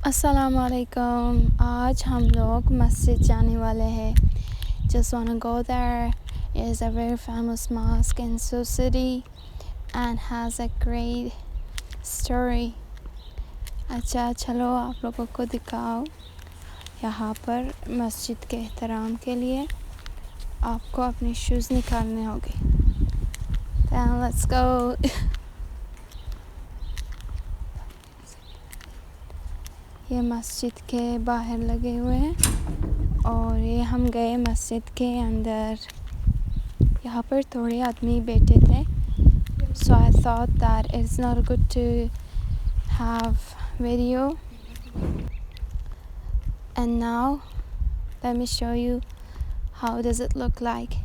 Assalamualaikum. आज हम लोग मस्जिद जाने वाले हैं. Just wanna go there. It is a very famous mosque in Sioux City and has a great story. अच्छा चलो आप लोगों को दिखाओ. यहाँ पर मस्जिद के एहतराम के लिए आपको अपने शूज़ निकालने होंगे. Then let's go. ये मस्जिद के बाहर लगे हुए हैं और ये हम गए मस्जिद के अंदर. यहाँ पर थोड़े आदमी बैठे थे. So I thought that it's not good to have video. And now let me show you how does it look like.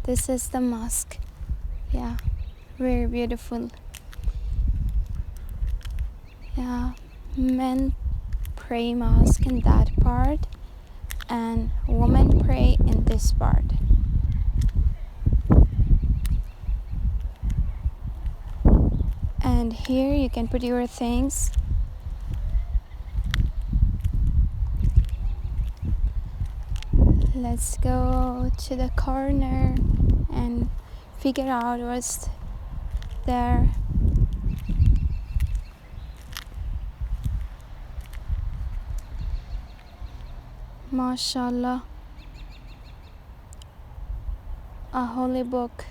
This is the mosque. Yeah, very beautiful. Yeah, men pray mosque in that part and women pray in this part. And here you can put your things. Let's go to the corner and figure out what's there. MashaAllah, a holy book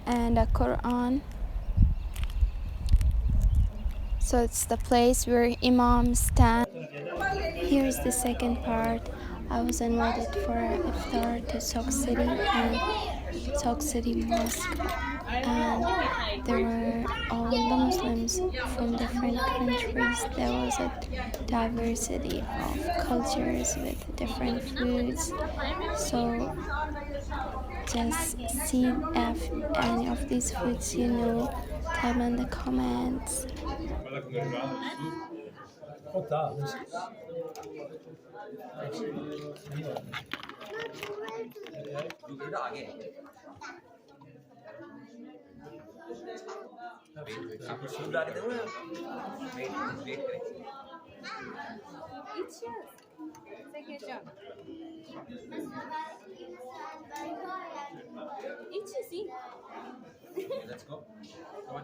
and a Quran. So it's the place where imams stand. Here's the second part. I was invited for Iftar to Sioux City and Sioux City Mosque, and there were all the Muslims from different countries. There was a diversity of cultures with different foods. So just see if any of these foods you know. Tell me in the comments. Let's go. Come on.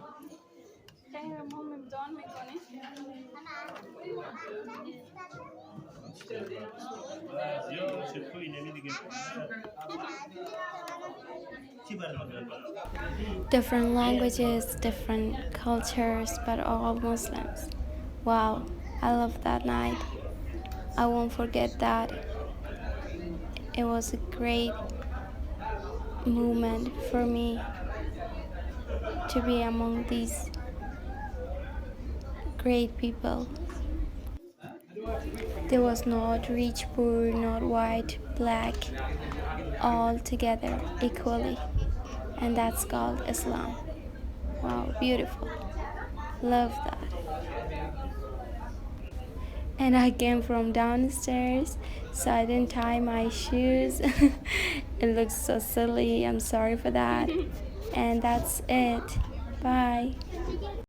Different languages, different cultures, but all Muslims. Wow, I love that night. I won't forget that. It was a great moment for me to be among these great people. There was not rich, poor, not white, black, all together equally. And that's called Islam. Wow, beautiful. Love that. And I came from downstairs, so I didn't tie my shoes. It looks so silly. I'm sorry for that. And that's it. Bye.